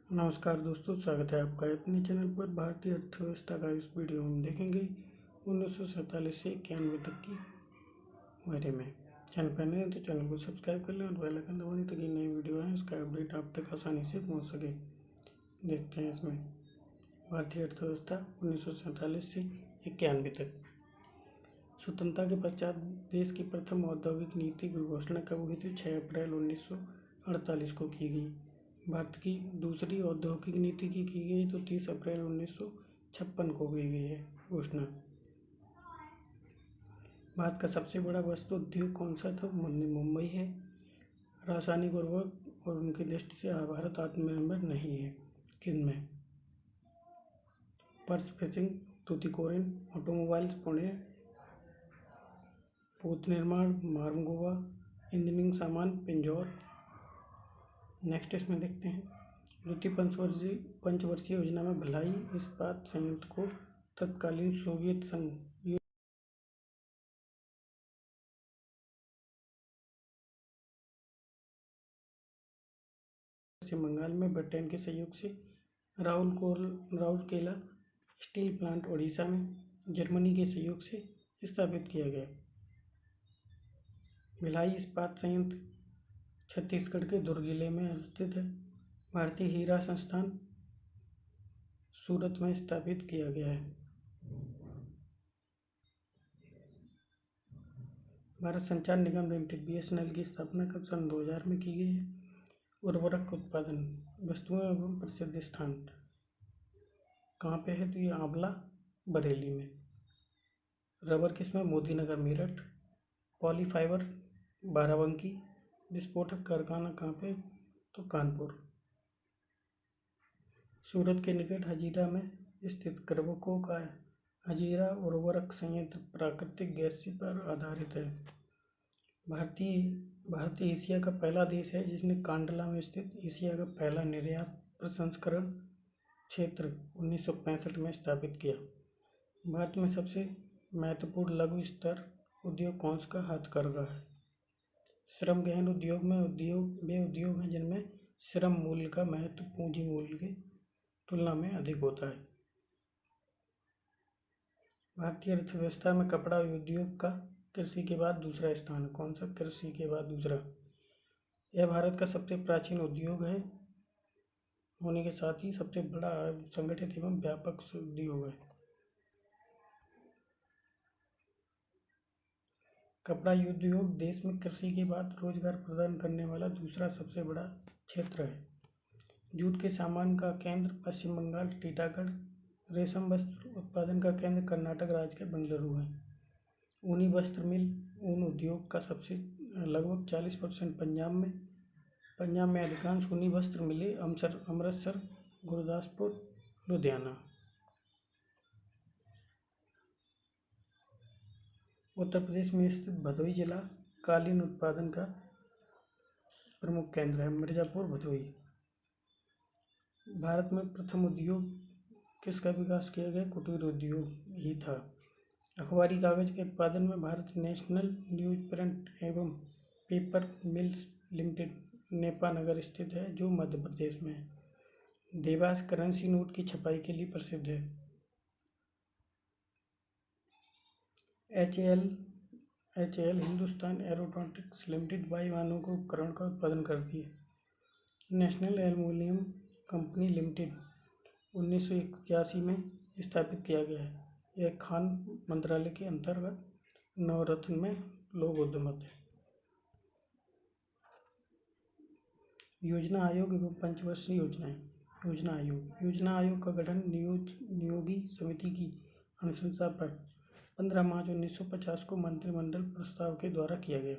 नमस्कार दोस्तों, स्वागत है आपका अपने चैनल पर। भारतीय अर्थव्यवस्था का इस वीडियो में हम देखेंगे 1947 से 91 तक की बारे में। चैनल पर नए हैं तो चैनल को सब्सक्राइब कर लें और बेल आइकन दबाएं ताकि नई वीडियो आए उसका अपडेट आप तक आसानी से पहुंच सके। देखते हैं इसमें भारतीय अर्थव्यवस्था 1947 से 91 तक। स्वतंत्रता के पश्चात देश की प्रथम औद्योगिक नीति की घोषणा कब हुई थी? 6 अप्रैल 1948 को की गई। भारत की दूसरी औद्योगिक नीति की गई तो 30 अप्रैल 1956 को की गई है घोषणा। भारत का सबसे बड़ा वस्त्र उद्योग कौन सा था? मुंबई है। रासायनिक उर्वरक और उनकी दृष्टि से भारत आत्मनिर्भर नहीं है। किन में? Purse fishing Tuticorin, automobiles Pune, पोत निर्माण मारमगोवा, इंजीनियरिंग सामान पिंजौर। नेक्स्ट इसमें देखते हैं द्वितीय पंचवर्षीय योजना में भिलाई इस्पात संयंत्र को तत्कालीन सोवियत संघ पश्चिम बंगाल में ब्रिटेन के सहयोग से राउरकेला स्टील प्लांट ओडिशा में जर्मनी के सहयोग से स्थापित किया गया। भिलाई इस्पात संयंत्र छत्तीसगढ़ के दुर्ग जिले में स्थित है। भारतीय हीरा संस्थान सूरत में स्थापित किया गया है। भारत संचार निगम लिमिटेड BSNL की स्थापना कब? सन 2000 में की गई है। उर्वरक उत्पादन वस्तुएं एवं प्रसिद्ध स्थान कहाँ पे है? तो ये आंवला बरेली में। रबर किसमें? मोदी नगर मेरठ। पॉलीफाइबर बाराबंकी। विस्फोटक कारखाना कहाँ पे? तो कानपुर। सूरत के निकट हजीरा में स्थित क्रबको का हजीरा उर्वरक संयंत्र प्राकृतिक गैस पर आधारित है। भारत एशिया का पहला देश है जिसने कांडला में स्थित एशिया का पहला निर्यात प्रसंस्करण क्षेत्र 1965 में स्थापित किया। भारत में सबसे महत्वपूर्ण लघु स्तर उद्योग कौन सा? हथकरघा है। श्रम गहन उद्योग में वे उद्योग हैं जिनमें श्रम मूल्य का महत्व पूंजी मूल्य की तुलना में अधिक होता है। भारतीय अर्थव्यवस्था में कपड़ा उद्योग का कृषि के बाद दूसरा स्थान है। कौन सा? कृषि के बाद दूसरा। यह भारत का सबसे प्राचीन उद्योग है होने के साथ ही सबसे बड़ा संगठित एवं व्यापक उद्योग है। कपड़ा उद्योग देश में कृषि के बाद रोजगार प्रदान करने वाला दूसरा सबसे बड़ा क्षेत्र है। जूट के सामान का केंद्र पश्चिम बंगाल टीटागढ़। रेशम वस्त्र उत्पादन का केंद्र कर्नाटक राज्य के बेंगलुरु है। ऊनी वस्त्र मिल ऊन उद्योग का सबसे लगभग 40% पंजाब में अधिकांश ऊनी वस्त्र मिले अमृतसर, गुरदासपुर, लुधियाना। उत्तर प्रदेश में स्थित भदोही जिला कालीन उत्पादन का प्रमुख केंद्र है। मिर्जापुर भदोही। भारत में प्रथम उद्योग किसका विकास किया गया? कुटीर उद्योग ही था। अखबारी कागज के उत्पादन में भारत नेशनल न्यूज प्रिंट एवं पेपर मिल्स लिमिटेड नेपा नगर स्थित है जो मध्य प्रदेश में है। देवास करेंसी नोट की छपाई के लिए प्रसिद्ध है। HAL हिंदुस्तान एरोनॉटिक्स लिमिटेड वायुयानों के उपकरण का उत्पादन करती है। नेशनल एल्यूमिनियम कंपनी लिमिटेड 1981 में स्थापित किया गया है। यह खान मंत्रालय के अंतर्गत नवरत्न में लोक उद्यमिता है। योजना आयोग एवं पंचवर्षीय योजनाएं। योजना आयोग का गठन नियोगी समिति की अनुशंसा पर 15 मार्च 1950 को मंत्रिमंडल प्रस्ताव के द्वारा किया गया।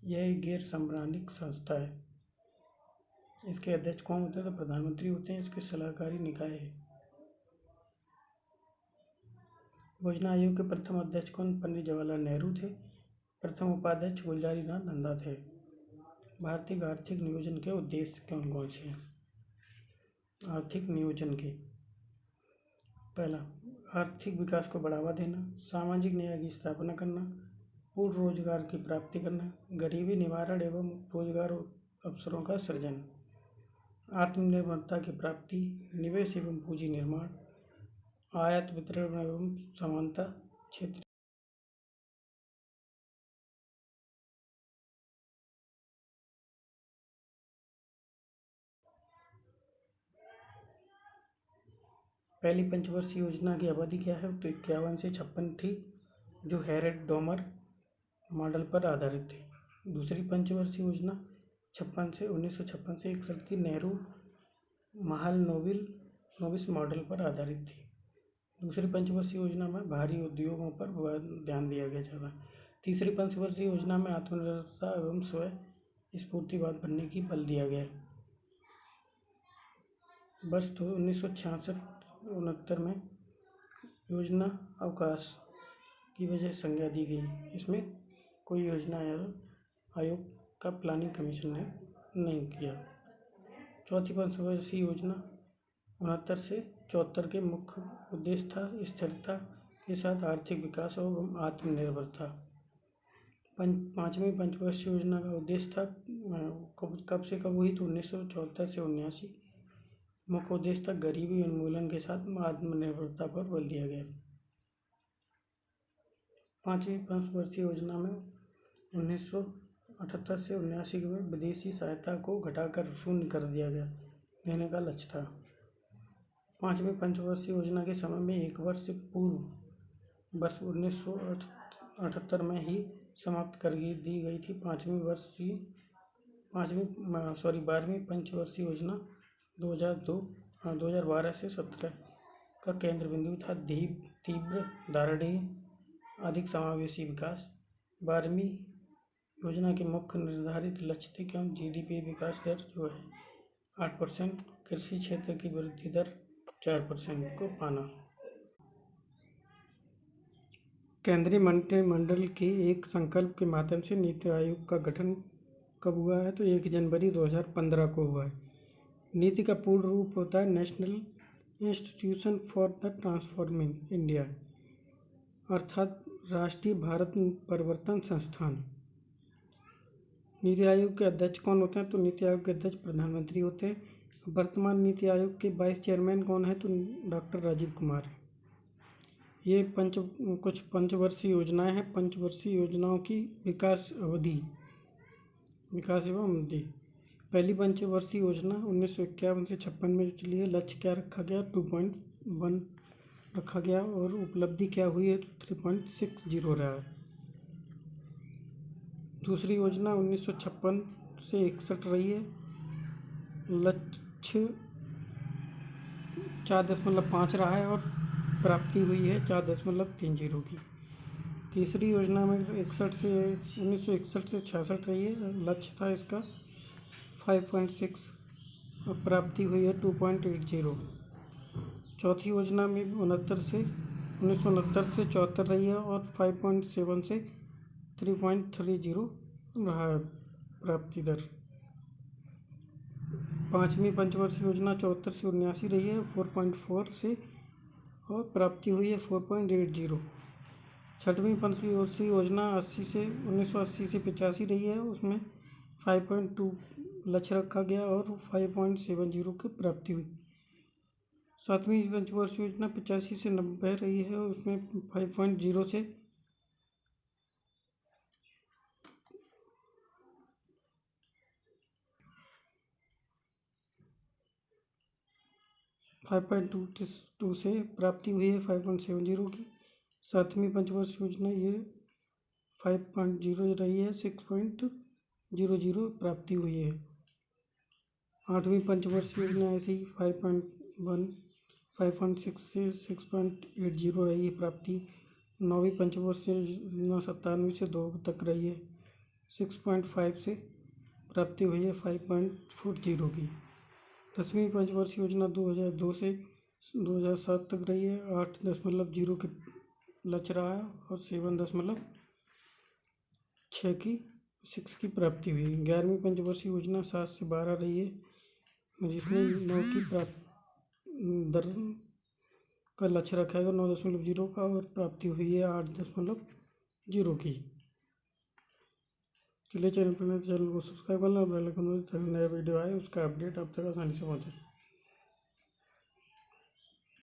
यह एक गैर संवैधानिक संस्था है। इसके अध्यक्ष कौन होते हैं? तो प्रधानमंत्री होते हैं। इसके सलाहकारी निकाय है। योजना आयोग के प्रथम अध्यक्ष कौन? पंडित जवाहरलाल नेहरू थे। प्रथम उपाध्यक्ष गुलजारीलाल नंदा थे। भारतीय आर्थिक नियोजन के उद्देश्य कौन कौन से हैं? आर्थिक नियोजन के पहला, आर्थिक विकास को बढ़ावा देना, सामाजिक न्याय की स्थापना करना, पूर्ण रोजगार की प्राप्ति करना, गरीबी निवारण एवं रोजगार अवसरों का सृजन। आत्मनिर्भरता की प्राप्ति, निवेश एवं पूंजी निर्माण, आयात वितरण एवं समानता, क्षेत्र। पहली पंचवर्षीय योजना की अवधि क्या है? तो 51 से 56 थी, जो हैरेड डोमर मॉडल पर आधारित थी। दूसरी पंचवर्षीय योजना 1956 से 61 की नेहरू महालनोबिस मॉडल पर आधारित थी। दूसरी पंचवर्षीय योजना में भारी उद्योगों पर ध्यान दिया गया ज़्यादा। तीसरी पंचवर्षीय योजना में आत्मनिर्भरता एवं स्वयं स्फूर्तिवाद बनने की बल दिया गया। वर्ष 1966-69 में योजना अवकाश की वजह संज्ञा दी गई। इसमें कोई योजना आयोग का प्लानिंग कमीशन ने नहीं किया। चौथी पंचवर्षीय योजना 69 से 74 के मुख्य उद्देश्य था स्थिरता के साथ आर्थिक विकास एवं आत्मनिर्भरता। पांचवी पंचवर्षीय योजना का उद्देश्य था कब से कब हुई? तो 1974 से 79। मुख्य उद्देश्य था गरीबी उन्मूलन के साथ आत्मनिर्भरता पर बल दिया गया। पांचवी पंचवर्षीय योजना में 1978 से 79 में विदेशी सहायता को घटाकर शून्य कर दिया गया देने का लक्ष्य था। पांचवी पंचवर्षीय योजना के समय में एक वर्ष पूर्व वर्ष 1978 में ही समाप्त कर दी गई थी। 12वीं पंचवर्षीय योजना 2012 से 17 का केंद्र बिंदु था तीव्र धारणीय अधिक समावेशी विकास। 12वीं योजना के मुख्य निर्धारित लक्ष्य थे कि GDP विकास दर जो है 8%, कृषि क्षेत्र की वृद्धि दर 4% को पाना। केंद्रीय मंत्रिमंडल के एक संकल्प के माध्यम से नीति आयोग का गठन कब हुआ है? तो 1 जनवरी 2015 को हुआ है। नीति का पूर्ण रूप होता है national institution for the transforming India, अर्थात राष्ट्रीय भारत परिवर्तन संस्थान। नीति आयोग के अध्यक्ष कौन होते हैं? तो नीति आयोग के अध्यक्ष प्रधानमंत्री होते हैं। वर्तमान नीति आयोग के वाइस चेयरमैन कौन है? तो डॉक्टर राजीव कुमार है। ये कुछ पंचवर्षीय योजनाएं हैं। पंचवर्षीय योजनाओं की विकास एवं अवधि। पहली पंचवर्षीय योजना 1951 से 56 में चली है। लक्ष्य क्या रखा गया? 2.1 रखा गया और उपलब्धि क्या हुई है? 3.60 रहा है। दूसरी योजना 1956 से 61 रही है। लक्ष्य 4.5 रहा है और प्राप्ति हुई है 4.30 की। तीसरी योजना में 1961 से 66 रही है। लक्ष्य था इसका 5.6 और प्राप्ति हुई है 2.80। चौथी योजना में 1969 से 74 रही है और 5.7 से 3.30 रहा है प्राप्ति दर। पांचवी पंचवर्षीय योजना 74 से 79 रही है 4.4 से और प्राप्ति हुई है 4.80। छठवीं पंचवर्षीय योजना 1980 से 85 रही है, उसमें 5.2 लक्ष्य रखा गया और 5.70 की प्राप्ति हुई। सातवीं पंचवर्षीय योजना 85 से 90 रही है, उसमें 5.0 से 5.22 से प्राप्ति हुई है 5.70 की। सातवीं पंचवर्षीय योजना ये 5.0 रही है, 6.00 प्राप्ति हुई है। आठवीं पंचवर्षीय योजना ऐसे ही 5.1 5.6 से 6.80 रही है प्राप्ति। नौवीं पंचवर्षीय योजना 97 से 2 तक रही है, 6.5 से प्राप्ति हुई है 5.40 की। 10वीं पंचवर्षीय योजना 2002 से 2007 तक रही है, 8.0 के लक्ष्य रहा है और 7.6 की प्राप्ति हुई। 11वीं पंचवर्षीय योजना 7 से 12 रही है, जिसमें 9 की दर का लक्ष्य रखा गया 9.0 का और प्राप्ति हुई है 8.0 की। चलिए चैनल पर नए तो चैनल को सब्सक्राइब कर लें और बेल आइकन दबाएं ताकि नया वीडियो आए उसका अपडेट आप तक आसानी से पहुँचे।